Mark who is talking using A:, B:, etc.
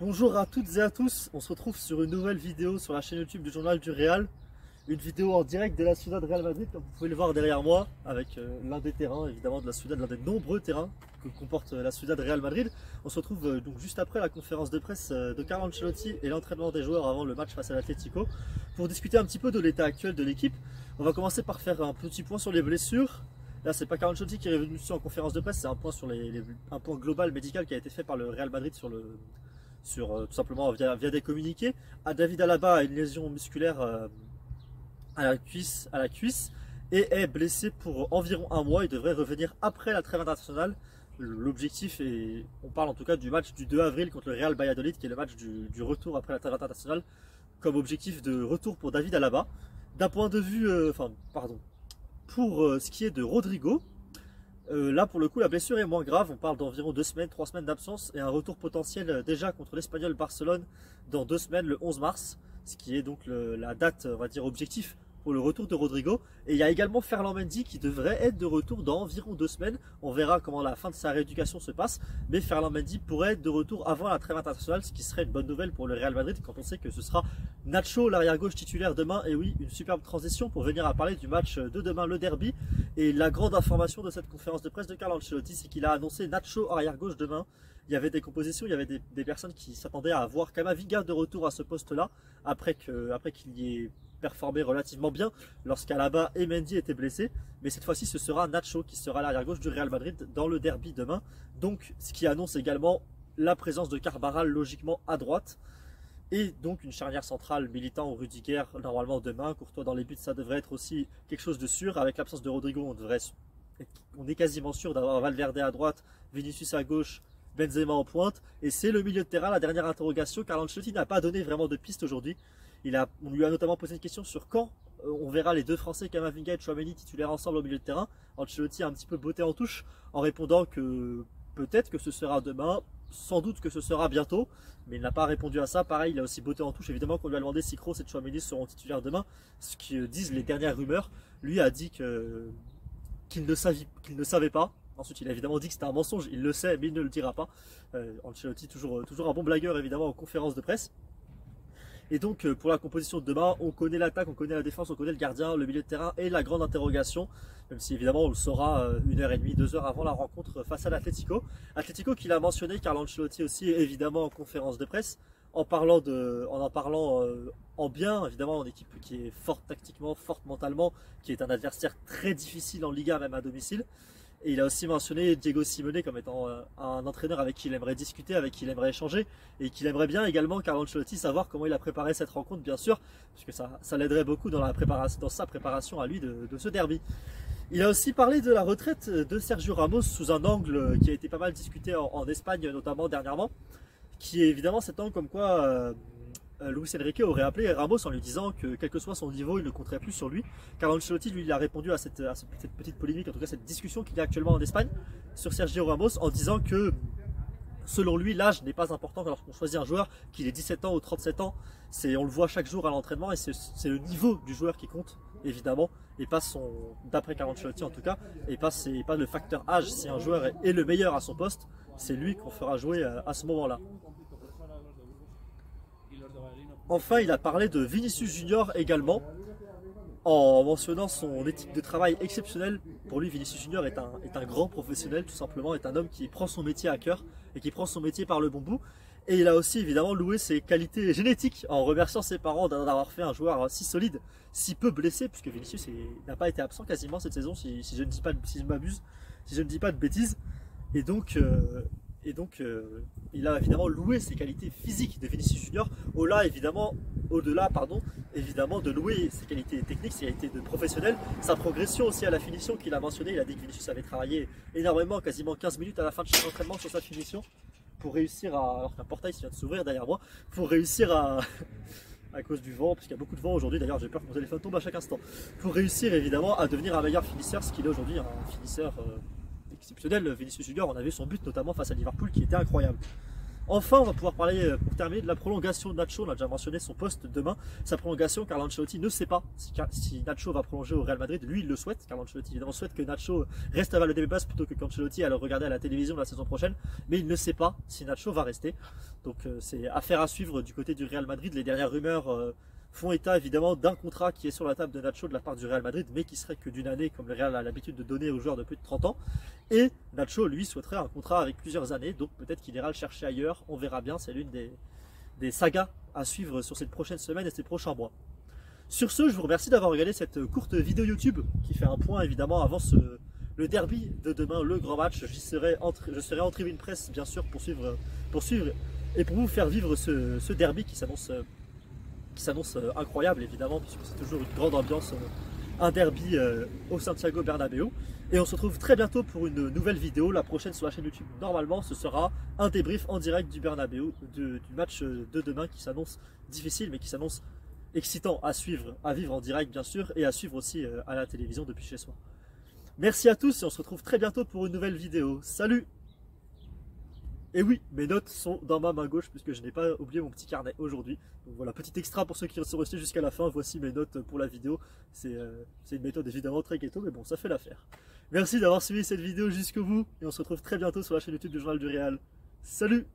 A: Bonjour à toutes et à tous, on se retrouve sur une nouvelle vidéo sur la chaîne YouTube du Journal du Real. Une vidéo en direct de la Ciudad Real Madrid, comme vous pouvez le voir derrière moi, avec l'un des terrains évidemment de la Ciudad, l'un des nombreux terrains que comporte la Ciudad Real Madrid. On se retrouve donc juste après la conférence de presse de Carlo Ancelotti et l'entraînement des joueurs avant le match face à l'Atlético pour discuter un petit peu de l'état actuel de l'équipe. On va commencer par faire un petit point sur les blessures. Là, c'est pas Carlo Ancelotti qui est revenu dessus en conférence de presse, c'est un point sur un point global médical qui a été fait par le Real Madrid tout simplement via des communiqués. David Alaba a une lésion musculaire à la cuisse et est blessé pour environ un mois. Il devrait revenir après la trêve internationale. L'objectif est, on parle en tout cas du match du 2 avril contre le Real Valladolid, qui est le match du retour après la trêve internationale, comme objectif de retour pour David Alaba. D'un point de vue, pour ce qui est de Rodrigo, là pour le coup la blessure est moins grave, on parle d'environ 2 semaines, 3 semaines d'absence et un retour potentiel déjà contre l'Espagnol Barcelone dans 2 semaines, le 11 mars, ce qui est donc la date, on va dire, objectif pour le retour de Rodrigo. Et il y a également Ferland Mendy qui devrait être de retour dans environ 2 semaines. On verra comment la fin de sa rééducation se passe, mais Ferland Mendy pourrait être de retour avant la trêve internationale, ce qui serait une bonne nouvelle pour le Real Madrid quand on sait que ce sera Nacho, l'arrière-gauche titulaire demain. Et oui, une superbe transition pour venir à parler du match de demain, le derby. Et la grande information de cette conférence de presse de Carlo Ancelotti, c'est qu'il a annoncé Nacho arrière-gauche demain. Il y avait des compositions, il y avait des personnes qui s'attendaient à voir Camavinga de retour à ce poste-là, après qu'il y ait performé relativement bien lorsqu'Alaba et Mendy étaient blessés. Mais cette fois-ci, ce sera Nacho qui sera l'arrière-gauche du Real Madrid dans le derby demain. Donc, ce qui annonce également la présence de Carvajal logiquement à droite. Et donc une charnière centrale, Militant ou Rudiger normalement demain. Courtois dans les buts, ça devrait être aussi quelque chose de sûr. Avec l'absence de Rodrigo, on est quasiment sûr d'avoir Valverde à droite, Vinicius à gauche, Benzema en pointe. Et c'est le milieu de terrain, la dernière interrogation. Carlo Ancelotti n'a pas donné vraiment de piste aujourd'hui. On lui a notamment posé une question sur quand on verra les deux Français, Camavinga et Tchouaméni, titulaires ensemble au milieu de terrain. Ancelotti a un petit peu botté en touche en répondant que peut-être que ce sera demain, sans doute que ce sera bientôt, mais il n'a pas répondu à ça. Pareil, il a aussi botté en touche, évidemment, qu'on lui a demandé si Kroos et Tchouaméni seront titulaires demain, ce que disent les dernières rumeurs. Lui a dit qu'il ne savait pas. Ensuite, il a évidemment dit que c'était un mensonge, il le sait, mais il ne le dira pas. Ancelotti, toujours un bon blagueur, évidemment, en conférence de presse. Et donc pour la composition de demain, on connaît l'attaque, on connaît la défense, on connaît le gardien, le milieu de terrain et la grande interrogation, même si évidemment on le saura 1h30, 2 heures avant la rencontre face à l'Atlético. Atlético qu'il a mentionné, Carlo Ancelotti aussi évidemment en conférence de presse, en parlant en bien, évidemment, une équipe qui est forte tactiquement, forte mentalement, qui est un adversaire très difficile en Liga, même à domicile. Et il a aussi mentionné Diego Simeone comme étant un entraîneur avec qui il aimerait discuter, avec qui il aimerait échanger, et qu'il aimerait bien également, Carlo Ancelotti, savoir comment il a préparé cette rencontre, bien sûr, puisque ça l'aiderait beaucoup dans sa préparation à lui de ce derby. Il a aussi parlé de la retraite de Sergio Ramos sous un angle qui a été pas mal discuté en Espagne, notamment dernièrement, qui est évidemment cet angle comme quoi Luis Enrique aurait appelé Ramos en lui disant que quel que soit son niveau, il ne compterait plus sur lui. Carlo Ancelotti, lui, il a répondu à cette petite polémique, en tout cas cette discussion qu'il y a actuellement en Espagne sur Sergio Ramos, en disant que selon lui, l'âge n'est pas important lorsqu'on choisit un joueur, qu'il ait 17 ans ou 37 ans. On le voit chaque jour à l'entraînement et c'est le niveau du joueur qui compte, évidemment, et pas d'après Carlo Ancelotti en tout cas, et pas le facteur âge. Si un joueur est le meilleur à son poste, c'est lui qu'on fera jouer à ce moment-là. Enfin, il a parlé de Vinicius Junior également, en mentionnant son éthique de travail exceptionnelle. Pour lui, Vinicius Junior est un grand professionnel, tout simplement, est un homme qui prend son métier à cœur et qui prend son métier par le bon bout. Et il a aussi évidemment loué ses qualités génétiques en remerciant ses parents d'avoir fait un joueur si solide, si peu blessé, puisque Vinicius n'a pas été absent quasiment cette saison, si je ne dis pas de bêtises. Et donc, il a évidemment loué ses qualités physiques de Vinicius Junior, au-delà évidemment de louer ses qualités techniques, ses qualités de professionnel, sa progression aussi à la finition qu'il a mentionné. Il a dit que Vinicius avait travaillé énormément, quasiment 15 minutes à la fin de chaque entraînement sur sa finition, pour réussir alors qu'un portail vient de s'ouvrir derrière moi, pour réussir à cause du vent, parce qu'il y a beaucoup de vent aujourd'hui, d'ailleurs j'ai peur que mon téléphone tombe à chaque instant, pour réussir évidemment à devenir un meilleur finisseur, ce qu'il est aujourd'hui, un finisseur exceptionnel. Vinicius Junior, on a vu son but notamment face à Liverpool qui était incroyable. Enfin, on va pouvoir parler, pour terminer, de la prolongation de Nacho. On a déjà mentionné son poste demain, sa prolongation. Carlo Ancelotti ne sait pas si Nacho va prolonger au Real Madrid. Lui, il le souhaite. Carlo Ancelotti, évidemment, souhaite que Nacho reste à Valdebebas plutôt que qu'Ancelotti à le regarder à la télévision la saison prochaine. Mais il ne sait pas si Nacho va rester. Donc, c'est affaire à suivre du côté du Real Madrid. Les dernières rumeurs font état évidemment d'un contrat qui est sur la table de Nacho de la part du Real Madrid, mais qui serait que d'une année, comme le Real a l'habitude de donner aux joueurs de plus de 30 ans. Et Nacho, lui, souhaiterait un contrat avec plusieurs années, donc peut-être qu'il ira le chercher ailleurs, on verra bien, c'est l'une des sagas à suivre sur cette prochaine semaine et ces prochains mois. Sur ce, je vous remercie d'avoir regardé cette courte vidéo YouTube qui fait un point évidemment avant le derby de demain, le grand match. Je serai en tribune presse bien sûr pour suivre et pour vous faire vivre ce derby qui s'annonce incroyable évidemment, puisque c'est toujours une grande ambiance, un derby au Santiago Bernabéu. Et on se retrouve très bientôt pour une nouvelle vidéo, la prochaine sur la chaîne YouTube. Normalement, ce sera un débrief en direct du Bernabéu, du match de demain qui s'annonce difficile, mais qui s'annonce excitant à suivre, à vivre en direct bien sûr, et à suivre aussi à la télévision depuis chez soi. Merci à tous et on se retrouve très bientôt pour une nouvelle vidéo. Salut! Et oui, mes notes sont dans ma main gauche puisque je n'ai pas oublié mon petit carnet aujourd'hui. Donc voilà, petit extra pour ceux qui sont restés jusqu'à la fin. Voici mes notes pour la vidéo. C'est une méthode évidemment très ghetto, mais bon, ça fait l'affaire. Merci d'avoir suivi cette vidéo jusqu'au bout et on se retrouve très bientôt sur la chaîne YouTube du Journal du Real. Salut!